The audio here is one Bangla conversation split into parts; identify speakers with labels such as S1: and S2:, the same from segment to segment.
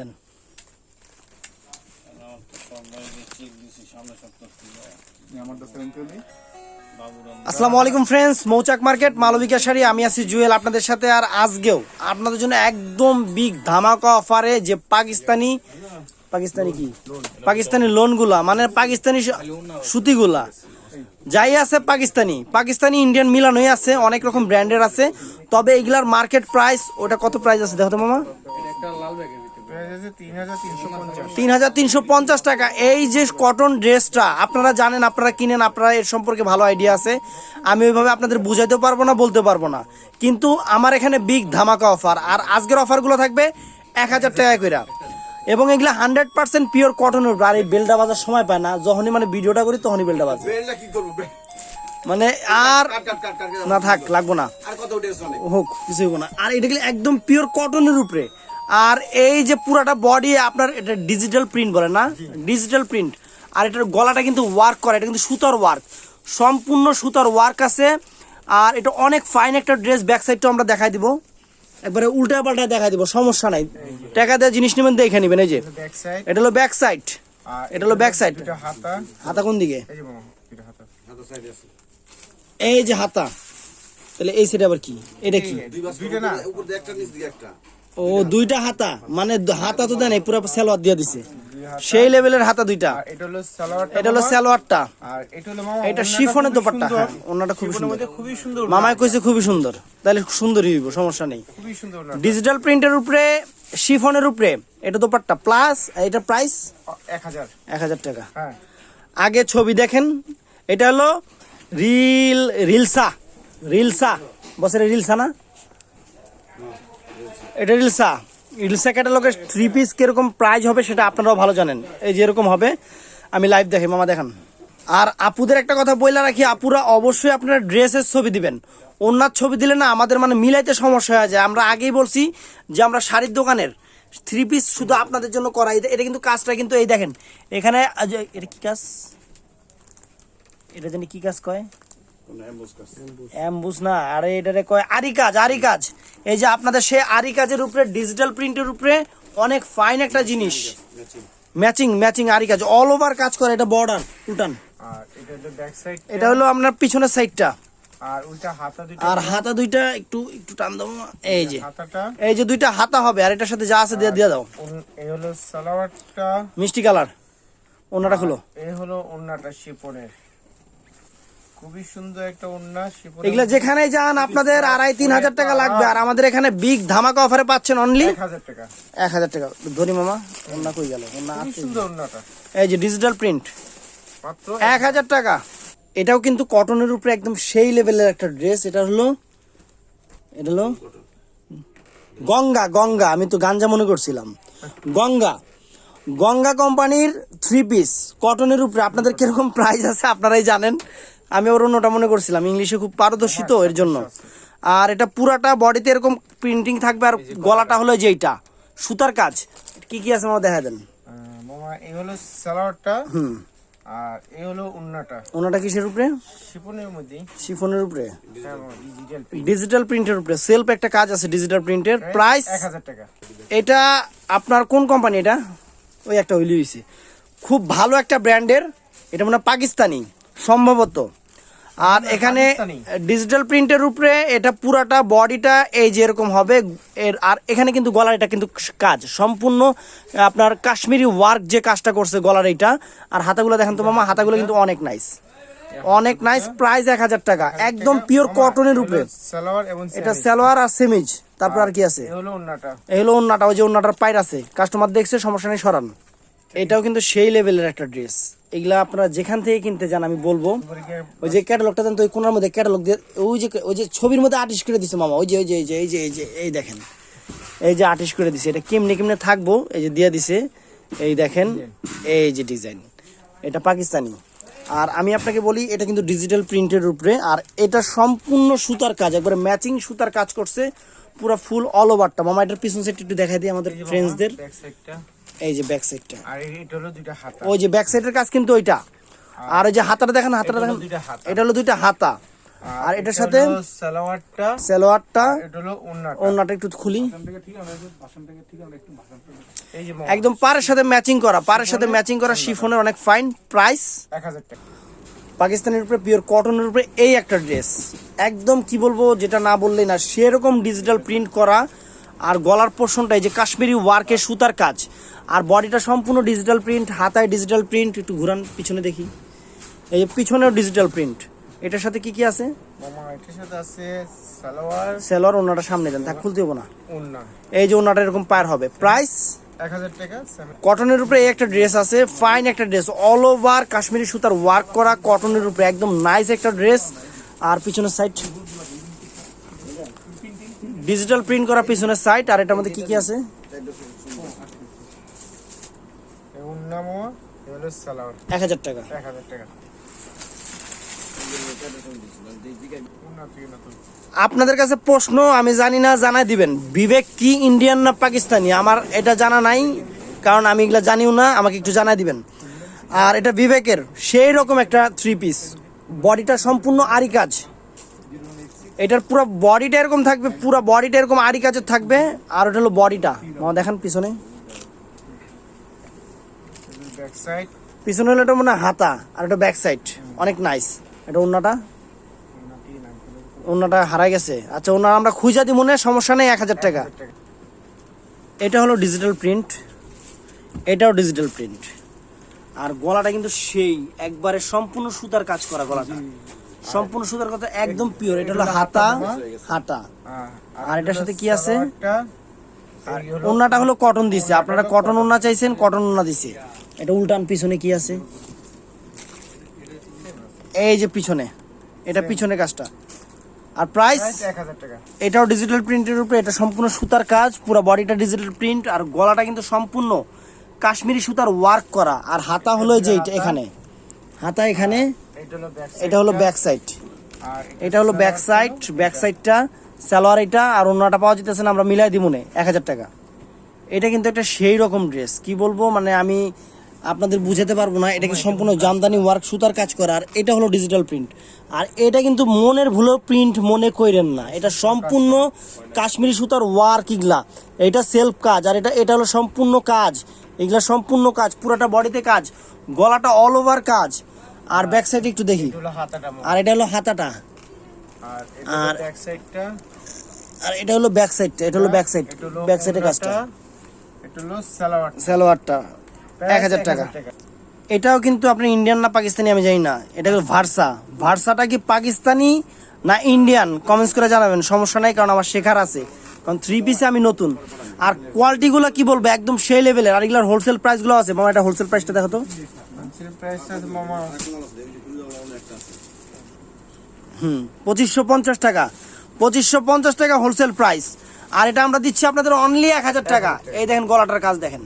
S1: দেন। আসসালামু আলাইকুম ফ্রেন্ডস, মৌচাক মার্কেট মালবিকা শাড়ি, আমি আছি জুয়েল আপনাদের সাথে। আর আজকেও আপনাদের জন্য একদম বিগ ধামাকা অফারে যে পাকিস্তানি লোনগুলা, মানে পাকিস্তানি সুতিগুলা যাই আছে, পাকিস্তানি ইন্ডিয়ান মিলানোই আছে, অনেক রকম ব্র্যান্ডের আছে। তবে এগুলার মার্কেট প্রাইস ওটা কত প্রাইস আছে দেখো তো মামা, ৩,৩50 টাকা। এই যে কটন ড্রেসটা আপনারা জানেন, আপনারা কিনেন, আপনারা এর সম্পর্কে ভালো আইডিয়া আছে। আমি ওইভাবে আপনাদের বুঝাইতে পারবো না, বলতে পারবো না, কিন্তু আমার এখানে বিগ ধামাকা অফার। আর আজকের অফারগুলো থাকবে ১,০০০ টাকা করে, এবং এগুলা 100% পিওর কটনের। আর এই বেলটা বাজার সময় পায় না, যখনই মানে ভিডিওটা করি তখনই বেলটা বাজে, মানে আর না থাক লাগবো না, হোক কিছু হইব না। আর এটা একদম পিওর কটনের উপরে। আর এই যে পুরাটা বডি আপনার এটা ডিজিটাল প্রিন্ট বলে না, ডিজিটাল প্রিন্ট। আর এটার গলাটা কিন্তু ওয়ার্ক করে, এটা কিন্তু সুতার ওয়ার্ক, সম্পূর্ণ সুতার ওয়ার্ক আছে। আর এটা অনেক ফাইন একটা ড্রেস। ব্যাক সাইডটা আমরা দেখাই দিব, একবারে উল্টা পাল্টা দেখাই দিব, সমস্যা নাই। টাকা দেওয়া জিনিস নেবেন, দেখে নেবেন। এই যে এটা হলো ব্যাক সাইড, এটা হলো ব্যাক সাইড। হাতা কোন দিকে? এই যে হাতা, তাহলে এই সাইডে আবার কি? এটা কি? ও দুইটা হাতা, মানে হাতা তো দেন পুরো সালোয়ার দিয়ে দিছে, সেই লেভেলের হাতা দুইটা। এটা হলো সালোয়ারটা, এটা শিফনের দোপাট্টা। হ্যাঁ, ওনাটা খুবই সুন্দর, মামাই কইছে খুবই সুন্দর, তাহলে সুন্দরই হইব, সমস্যা নেই। ডিজিটাল প্রিন্টের উপরে, শিফনের উপরে এটা দোপাট্টা প্লাস। এটা প্রাইস ১,০০০ টাকা। আগে ছবি দেখেন, এটা হলো রিলসা বছরের রিলসা না, এটা রিলসা ক্যাটালগের 3 পিস কিরকম প্রাইস হবে সেটা আপনারাও ভালো জানেন। এই যেরকম হবে আমি লাইভ দেখি, মামা দেখান। আর আপুদের একটা কথা বইলা রাখি, আপুরা অবশ্যই আপনারা ড্রেসের ছবি দিবেন। ওনার ছবি দিলে না আমাদের মানে মিলাইতে সমস্যা হয়ে যায়। আমরা আগেই বলছি যে আমরা শাড়ির দোকানের 3 পিস শুধু আপনাদের জন্য করাই। এটা কিন্তু কাজটা কিন্তু এই দেখেন এখানে, এটা কি কাজ, এটা জানি কি কাজ কয়, এমবুস না, আরে এটারে কয় আরি কাজ। এই যে আপনাদের সেই আরি কাজের উপরে, ডিজিটাল প্রিন্টের উপরে অনেক ফাইন একটা জিনিস, ম্যাচিং আরি কাজ, অল ওভার কাজ করে। এটা বর্ডার উল্টান, এটা হলো আপনার পিছনের সাইডটা। আর হাতা দুইটা একটু টান দাও। এই যে দুইটা হাতা হবে, আর এটার সাথে যা আছে দিয়ে দাও।
S2: এই হলো সালোয়ারটা
S1: মিষ্টি কালার, ওন্নাটা খুলো।
S2: এই হলো ওন্নাটা শিফনের, খুবই সুন্দর একটা ওন্না শিফন।
S1: এগুলা যেখানে যান আপনাদের ২,৫০০-৩,০০০ টাকা লাগবে। আর আমাদের এখানে বিগ ধামাকা অফারে পাচ্ছেন অনলি
S2: ১,০০০ টাকা।
S1: ১,০০০ টাকা। ধরি মামা, ওন্না কই গেল? ওন্না
S2: খুবই সুন্দর ওন্নাটা,
S1: এই যে ডিজিটাল প্রিন্ট,
S2: মাত্র
S1: ১,০০০ টাকা। এটাও কিন্তু কটনের উপরে একদম সেই লেভেলের একটা ড্রেস। এটা হলো গঙ্গা, আমি তো গাঞ্জা মনে করছিলাম। গঙ্গা কোম্পানির 3 পিস কটনের উপরে। আপনাদের কিরকম প্রাইস আছে আপনারাই জানেন, আমি ওর অন্যটা মনে করছিলাম, ইংলিশে খুব পারদর্শী তো এর জন্য। আর এটা পুরাটা বডিতে এরকম প্রিন্টিং থাকবে। আর গলাটা হলো যেইটা সুতার কাজ। কি কি আছে মামা দেখা দেন।
S2: মামা এই হলো সালোয়ারটা, আর এই হলো ওন্নাটা
S1: কিসের উপরে?
S2: শিফনের
S1: উপরে, ডিজিটাল প্রিন্টের উপরে। সেলফ একটা কাজ আছে ডিজিটাল প্রিন্টের, প্রাইস
S2: ১,০০০ টাকা।
S1: এটা আপনার কোন কোম্পানি? এটা ওই একটা হইলি হইছে, খুব ভালো একটা ব্র্যান্ডের, এটা মনে হয় পাকিস্তানি সম্ভবত। আর এখানে ডিজিটাল প্রিন্টের উপরে এটা পুরাটা বডিটা এই যে এরকম হবে। আর এখানে কিন্তু গলার এটা কিন্তু কাজ সম্পূর্ণ আপনার কাশ্মীরি ওয়ার্ক, যে কাজটা করছে গলার এইটা। আর হাতাগুলো দেখেন তো মামা, হাতাগুলো কিন্তু অনেক নাইস। প্রাইস ১,০০০ টাকা, একদম পিওর কটনের উপরে। এটা সালোয়ার আর সেমিজ। তারপর আর কি আছে? এই হলো ওন্নাটা, ওই যে ওন্নাটার পাইর আছে, কাস্টমার দেখছে, সমস্যা নেই, সরান। এটাও কিন্তু সেই লেভেলের একটা ড্রেস। এগুলা আপনারা যেখান থেকে কিনতে যান আমি বলবো, ওই যে ক্যাটালগটা দেন তো, ওই কোনার মধ্যে ক্যাটালগ দিয়ে, ওই যে ছবির মধ্যে আর্টিস্ট করে দিছে মামা, এই দেখেন, এই যে আর্টিস্ট করে দিছে। এটা কেমনে থাকবো, এই যে দিয়ে দিছে, এই দেখেন, এই যে ডিজাইন, এটা পাকিস্তানি। আর আমি আপনাকে বলি, এটা কিন্তু ডিজিটাল প্রিন্টের উপরে। আর এটা সম্পূর্ণ সুতার কাজ, একবারে ম্যাচিং সুতার কাজ করছে পুরো ফুল অল ওভারটা। মামা এটার পিছন সাইড একটু দেখাই দিই আমাদের ফ্রেন্ডসদের। এই যে ব্যাক সাইডটা,
S2: আর এটা হলো দুইটা হাতা,
S1: ওই যে ব্যাক সাইডের কাজ কিন্তু ওইটা। আর ওই যে হাতাটা দেখেন, এটা হলো দুইটা হাতা। আর এটার সাথে
S2: সালোয়ারটা,
S1: সালোয়ারটা,
S2: এটা হলো ওন্নাটা।
S1: ওন্নাটা একটু খুলি,
S2: এই যে
S1: একদম পাড়ের সাথে ম্যাচিং করা, পাড়ের সাথে ম্যাচিং করা শিফনের অনেক ফাইন। প্রাইস
S2: 1000 টাকা।
S1: পাকিস্তানের উপরে পিওর কটনের উপরে এই একটা ড্রেস, একদম কি বলবো, যেটা না বললেই না, সেরকম ডিজিটাল প্রিন্ট করা। আর গলার পোর্শনটা এই যে কাশ্মীরি ওয়ার্কের সুতার কাজ, আর বডিটা সম্পূর্ণ ডিজিটাল প্রিন্ট, হাতায় ডিজিটাল প্রিন্ট। একটু ঘুরান পিছনে দেখি, এই যে পিছনেও ডিজিটাল প্রিন্ট। এটার সাথে কি কি আছে?
S2: মামা এটার সাথে আছে সালোয়ার,
S1: সেলর, ওনাটা সামনে দেন, থাক খুলতে হবো না।
S2: ওন্না
S1: এই যে ওনাটা এরকম পার হবে। প্রাইস
S2: 1000 টাকা।
S1: কটনের উপরে এই একটা ড্রেস আছে, ফাইন একটা ড্রেস, অল ওভার কাশ্মীরি সুতার ওয়ার্ক করা, কটনের উপরে একদম নাইস একটা ড্রেস। আর পিছনের সাইড ডিজিটাল প্রিন্ট করা পিছনের সাইড। আর এটার মধ্যে কি কি আছে?
S2: এই ওন্না মামা, এই হলো সালোয়ার,
S1: 1000 টাকা।
S2: 1000 টাকা। ওন্না থেকে নতুন।
S1: আপনাদের কাছে প্রশ্ন, আমি জানি না, জানাই দিবেন। বিবেক কি ইন্ডিয়ান না পাকিস্তানি? আমার এটা জানা নাই, কারণ আমি এগুলা জানিও না, আমাকে একটু জানাই দিবেন। আর এটা বিবেকের সেই রকম একটা 3 পিস, বডিটা সম্পূর্ণ আরি কাজ। এটার পুরো বডিটা এরকম থাকবে, পুরো বডিটা এরকম আরি কাজের থাকবে। আর ওটা হলো বডিটা, দেখেন পিছনে,
S2: ব্যাক সাইড,
S1: পিছনে হলো এটা মনে হয় হাতা, আর এটা ব্যাক সাইড, অনেক নাইস। এটা ওন্নাটা, ওন্নাটা হারাই গেছে। আচ্ছা, ওন্না আমরা খুঁজা দিই, মনে হয় সমস্যা নেই, 1000 টাকা। এটা হলো ডিজিটাল প্রিন্ট, এটাও ডিজিটাল প্রিন্ট। আর গলাটা কিন্তু সেই একবারে সম্পূর্ণ সুতার কাজ করা, গলাটা সম্পূর্ণ সুতার কথা, একদম পিওর। এটা হলো হাতা, হাতা। আর এটার সাথে কি আছে? আর ওন্নাটা হলো কটন দিছে, আপনারা কটন ওন্না চাইছেন, কটন ওন্না দিছে। এটা উল্টান, পিছনে কি আছে? এই যে পিছনে, এটা পিছনে কাজটা। আর প্রাইস
S2: 1000 টাকা।
S1: এটাও ডিজিটাল প্রিন্টের উপরে, এটা সম্পূর্ণ সুতার কাজ, পুরো বডিটা ডিজিটাল প্রিন্ট। আর গলাটা কিন্তু সম্পূর্ণ কাশ্মীরি সুতার ওয়ার্ক করা। আর হাতা হলো যে এখানে, হাতা এখানে, এটা হলো ব্যাক সাইড, এটা হলো ব্যাক সাইড, ব্যাক সাইডটা সালোয়ার এটা। আর অন্যটা পাওয়া যেতেছে না, আমরা মিলাই দিব না, 1000 টাকা। এটা কিন্তু একটা সেই রকম ড্রেস, কি বলবো, মানে আমি আপনাদের বুঝাতে পারবো না। এটা কিন্তু সম্পূর্ণ জামদানি ওয়ার্ক, সুতার কাজ করা। আর এটা হলো ডিজিটাল প্রিন্ট। আর এটা কিন্তু মনের ভুলেও প্রিন্ট মনে কইরেন না, এটা সম্পূর্ণ কাশ্মীরি সুতার ওয়ার্ক। এগুলা এটা সেলফ কাজ, আর এটা হলো সম্পূর্ণ কাজ। এগুলা সম্পূর্ণ কাজ, পুরোটা বডিতে কাজ, গলাটা অল ওভার কাজ। আর ব্যাক সাইড একটু দেখি, আর এটা হলো হাতাটা, আর
S2: ব্যাক সাইডটা,
S1: আর এটা হলো ব্যাক সাইডটা, এটা হলো ব্যাক সাইড, ব্যাক সাইডের কাজটা।
S2: এটা হলো সালোয়ার,
S1: সালোয়ারটা 1000 টাকা। এটাও কিন্তু আপনি ইন্ডিয়ান না পাকিস্তানি আমি জানি না, এটা হলো ভার্সা। ভার্সাটা কি পাকিস্তানি না ইন্ডিয়ান? কমেন্টস করে জানাবেন, সমস্যা নাই, কারণ আমার শেখার আছে, কারণ 3 পিসে আমি নতুন। আর কোয়ালিটিগুলো কি বলবো, একদম সেই লেভেলের। আর এগুলোর হোলসেল প্রাইসগুলো আছে, মামা এটা হোলসেল প্রাইসটা দেখো তো।
S2: প্রাইসটা মামা
S1: 2550 টাকা, 2550 টাকা হোলসেল প্রাইস। আর এটা আমরা দিচ্ছি আপনাদের অনলি 1000 টাকা। এই দেখেন গলাটার কাজ দেখেন,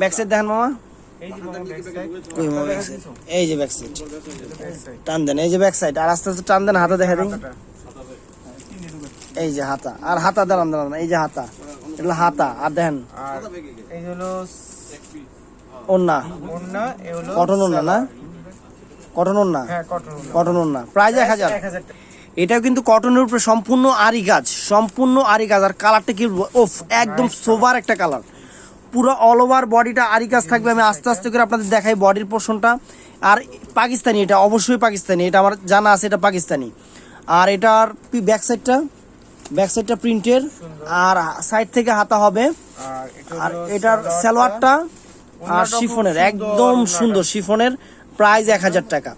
S1: ব্যাক সাইড দেখেন মামা,
S2: এই যে মামা ব্যাক সাইড,
S1: কই মামা ব্যাক সাইড, এই যে ব্যাক সাইড, টান দেন, এই যে ব্যাক সাইড। আর আস্তে আস্তে টান দেন, হাতা দেখা দিন, এই যে হাতা। আর হাতা দাঁড়ান দাঁড়ান, এই যে হাতা, এটা হাতা। আর দেখেন,
S2: আর এই হলো
S1: ওন্না,
S2: ওন্না, এই হলো
S1: কটন ওন্না না, কটন ওন্না,
S2: হ্যাঁ কটন ওন্না,
S1: কটন ওন্না। প্রাইস 1000।
S2: 1000 টাকা।
S1: এটাও কিন্তু কটনের উপরে সম্পূর্ণ আরি কাজ, সম্পূর্ণ আরি কাজ। আর কালারটা কি ওফ, একদম সোবার একটা কালার, পুরো অল ওভার বডিটা আরি কাজ থাকবে। আমি আস্তে আস্তে করে আপনাদের দেখাই বডির পোর্শনটা। আর পাকিস্তানি, এটা অবশ্যই পাকিস্তানি, এটা আমার জানা আছে, এটা পাকিস্তানি। আর এটার ব্যাক সাইডটা, ব্যাক সাইডটা প্রিন্টের, আর সাইড থেকে হাতা হবে। আর এটার সালোয়ারটা আর শিফনের, একদম সুন্দর শিফনের। প্রাইস 1000 টাকা,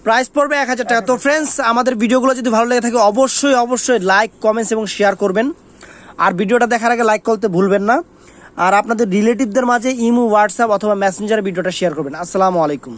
S1: প্রাইস পড়বে 1000 টাকা। তো ফ্রেন্ডস, আমাদের ভিডিওগুলো যদি ভালো লেগে থাকে অবশ্যই অবশ্যই লাইক, কমেন্টস এবং শেয়ার করবেন। আর ভিডিওটা দেখার আগে লাইক করতে ভুলবেন না। আর আপনাদের রিলেটিভদের মাঝে ইমো, হোয়াটসঅ্যাপ অথবা মেসেঞ্জারে ভিডিওটা শেয়ার করবেন। আসসালামু আলাইকুম।